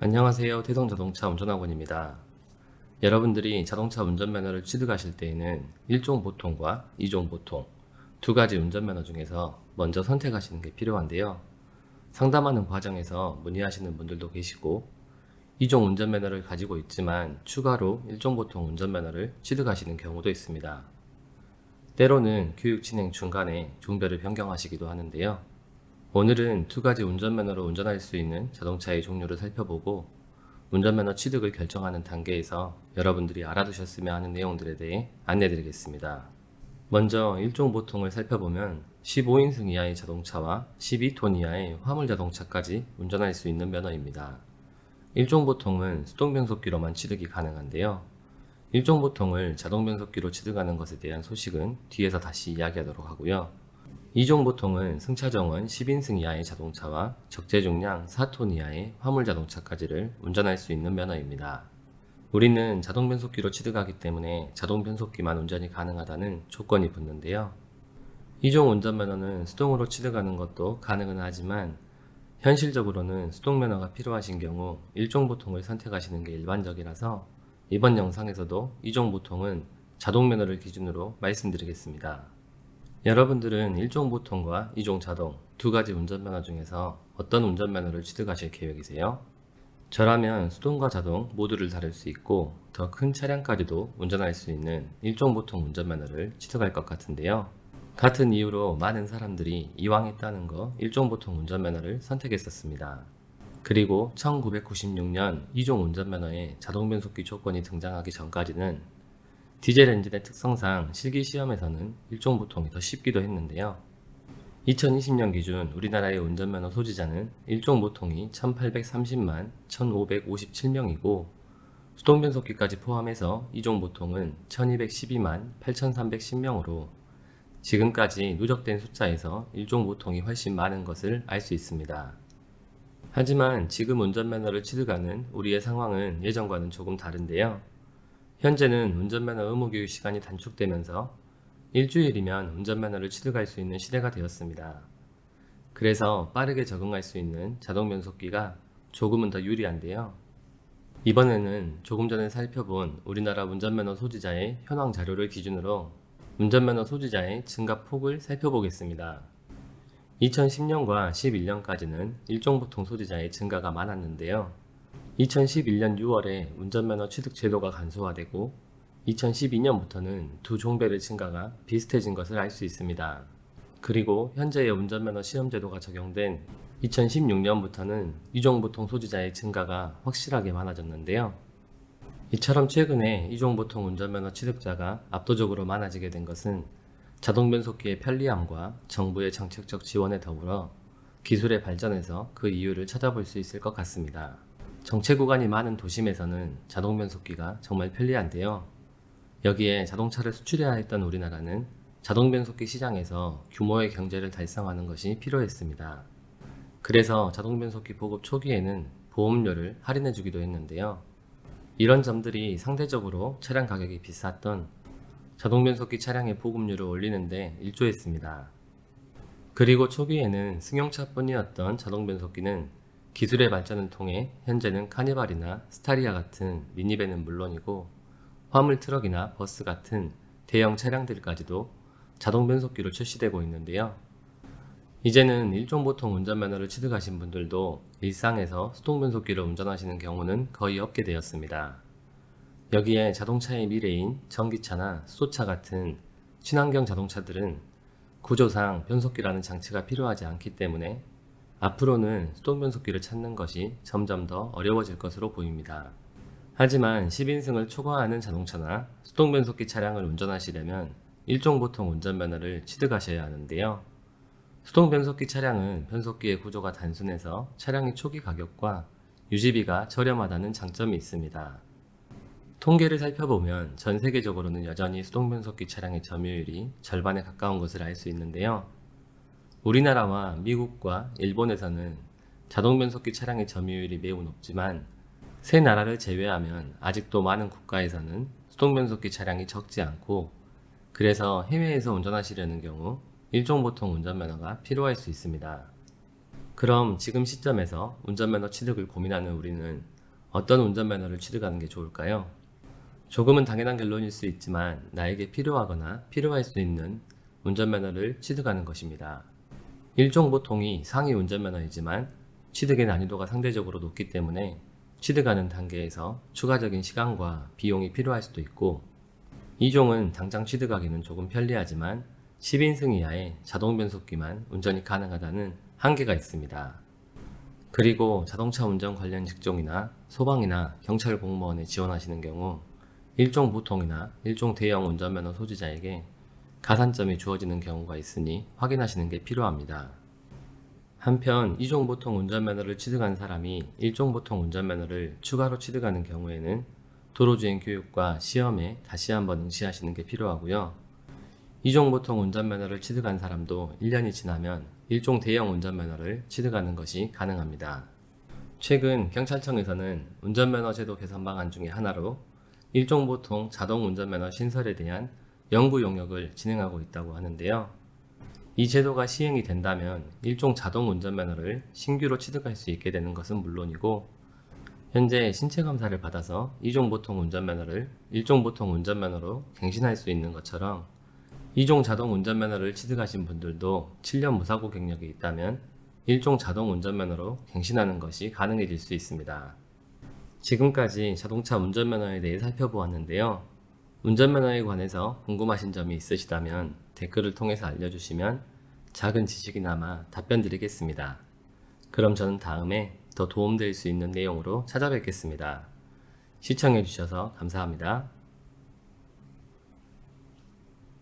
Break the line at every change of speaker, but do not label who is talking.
안녕하세요. 태성자동차 운전학원입니다. 여러분들이 자동차 운전면허를 취득하실 때에는 1종 보통과 2종 보통 두 가지 운전면허 중에서 먼저 선택하시는 게 필요한데요. 상담하는 과정에서 문의하시는 분들도 계시고 2종 운전면허를 가지고 있지만 추가로 1종 보통 운전면허를 취득하시는 경우도 있습니다. 때로는 교육 진행 중간에 종별을 변경하시기도 하는데요. 오늘은 두 가지 운전면허로 운전할 수 있는 자동차의 종류를 살펴보고 운전면허 취득을 결정하는 단계에서 여러분들이 알아두셨으면 하는 내용들에 대해 안내드리겠습니다. 먼저 1종 보통을 살펴보면 15인승 이하의 자동차와 12톤 이하의 화물 자동차까지 운전할 수 있는 면허입니다. 1종 보통은 수동 변속기로만 취득이 가능한데요. 1종 보통을 자동 변속기로 취득하는 것에 대한 소식은 뒤에서 다시 이야기하도록 하고요. 2종 보통은 승차정원 10인승 이하의 자동차와 적재 중량 4톤 이하의 화물 자동차까지를 운전할 수 있는 면허입니다. 우리는 자동 변속기로 취득하기 때문에 자동 변속기만 운전이 가능하다는 조건이 붙는데요. 2종 운전면허는 수동으로 취득하는 것도 가능은 하지만 현실적으로는 수동 면허가 필요하신 경우 1종 보통을 선택하시는 게 일반적이라서 이번 영상에서도 2종 보통은 자동 면허를 기준으로 말씀드리겠습니다. 여러분들은 1종 보통과 2종 자동 두 가지 운전면허 중에서 어떤 운전면허를 취득하실 계획이세요? 저라면 수동과 자동 모두를 다룰 수 있고 더 큰 차량까지도 운전할 수 있는 1종 보통 운전면허를 취득할 것 같은데요. 같은 이유로 많은 사람들이 이왕 했다는 거 1종 보통 운전면허를 선택했었습니다. 그리고 1996년 2종 운전면허에 자동 변속기 조건이 등장하기 전까지는 디젤 엔진의 특성상 실기 시험에서는 1종 보통이 더 쉽기도 했는데요. 2020년 기준 우리나라의 운전면허 소지자는 1종 보통이 1830만 1557명이고 수동 변속기까지 포함해서 2종 보통은 1212만 8310명으로 지금까지 누적된 숫자에서 1종 보통이 훨씬 많은 것을 알 수 있습니다. 하지만 지금 운전면허를 취득하는 우리의 상황은 예전과는 조금 다른데요. 현재는 운전면허 의무교육 시간이 단축되면서 일주일이면 운전면허를 취득할 수 있는 시대가 되었습니다. 그래서 빠르게 적응할 수 있는 자동 변속기가 조금은 더 유리한데요. 이번에는 조금 전에 살펴본 우리나라 운전면허 소지자의 현황 자료를 기준으로 운전면허 소지자의 증가 폭을 살펴보겠습니다. 2010년과 11년까지는 1종 보통 소지자의 증가가 많았는데요. 2011년 6월에 운전면허 취득 제도가 간소화되고 2012년부터는 두 종별의 증가가 비슷해진 것을 알 수 있습니다. 그리고 현재의 운전면허 시험제도가 적용된 2016년부터는 2종 보통 소지자의 증가가 확실하게 많아졌는데요. 이처럼 최근에 2종 보통 운전면허 취득자가 압도적으로 많아지게 된 것은 자동 변속기의 편리함과 정부의 정책적 지원에 더불어 기술의 발전에서 그 이유를 찾아볼 수 있을 것 같습니다. 정체 구간이 많은 도심에서는 자동 변속기가 정말 편리한데요. 여기에 자동차를 수출해야 했던 우리나라는 자동 변속기 시장에서 규모의 경제를 달성하는 것이 필요했습니다. 그래서 자동 변속기 보급 초기에는 보험료를 할인해 주기도 했는데요. 이런 점들이 상대적으로 차량 가격이 비쌌던 자동 변속기 차량의 보급률을 올리는데 일조했습니다. 그리고 초기에는 승용차뿐이었던 자동 변속기는 기술의 발전을 통해 현재는 카니발이나 스타리아 같은 미니밴은 물론이고 화물 트럭이나 버스 같은 대형 차량들까지도 자동 변속기로 출시되고 있는데요. 이제는 1종 보통 운전면허를 취득하신 분들도 일상에서 수동 변속기를 운전하시는 경우는 거의 없게 되었습니다. 여기에 자동차의 미래인 전기차나 수소차 같은 친환경 자동차들은 구조상 변속기라는 장치가 필요하지 않기 때문에 앞으로는 수동 변속기를 찾는 것이 점점 더 어려워질 것으로 보입니다. 하지만 10인승을 초과하는 자동차나 수동 변속기 차량을 운전하시려면 1종 보통 운전면허를 취득하셔야 하는데요. 수동 변속기 차량은 변속기의 구조가 단순해서 차량의 초기 가격과 유지비가 저렴하다는 장점이 있습니다. 통계를 살펴보면 전 세계적으로는 여전히 수동 변속기 차량의 점유율이 절반에 가까운 것을 알 수 있는데요. 우리나라와 미국과 일본에서는 자동 변속기 차량의 점유율이 매우 높지만 세 나라를 제외하면 아직도 많은 국가에서는 수동 변속기 차량이 적지 않고 그래서 해외에서 운전하시려는 경우 1종 보통 운전면허가 필요할 수 있습니다. 그럼 지금 시점에서 운전면허 취득을 고민하는 우리는 어떤 운전면허를 취득하는 게 좋을까요? 조금은 당연한 결론일 수 있지만 나에게 필요하거나 필요할 수 있는 운전면허를 취득하는 것입니다. 일종 보통이 상위 운전면허이지만 취득의 난이도가 상대적으로 높기 때문에 취득하는 단계에서 추가적인 시간과 비용이 필요할 수도 있고, 2종은 당장 취득하기는 조금 편리하지만 10인승 이하의 자동 변속기만 운전이 가능하다는 한계가 있습니다. 그리고 자동차 운전 관련 직종이나 소방이나 경찰 공무원에 지원하시는 경우 일종 보통이나 일종 대형 운전면허 소지자에게 가산점이 주어지는 경우가 있으니 확인하시는 게 필요합니다. 한편 이종 보통 운전면허를 취득한 사람이 일종 보통 운전면허를 추가로 취득하는 경우에는 도로주행 교육과 시험에 다시 한번 응시하시는 게 필요하고요. 이종 보통 운전면허를 취득한 사람도 1년이 지나면 일종 대형 운전면허를 취득하는 것이 가능합니다. 최근 경찰청에서는 운전면허 제도 개선 방안 중에 하나로 일종 보통 자동 운전면허 신설에 대한 연구 용역을 진행하고 있다고 하는데요. 이 제도가 시행이 된다면 일종 자동 운전면허를 신규로 취득할 수 있게 되는 것은 물론이고, 현재 신체 검사를 받아서 이종 보통 운전면허를 일종 보통 운전면허로 갱신할 수 있는 것처럼 이종 자동 운전면허를 취득하신 분들도 7년 무사고 경력이 있다면 일종 자동 운전면허로 갱신하는 것이 가능해질 수 있습니다. 지금까지 자동차 운전면허에 대해 살펴보았는데요. 운전면허에 관해서 궁금하신 점이 있으시다면 댓글을 통해서 알려주시면 작은 지식이나마 답변 드리겠습니다. 그럼 저는 다음에 더 도움될 수 있는 내용으로 찾아뵙겠습니다. 시청해주셔서 감사합니다.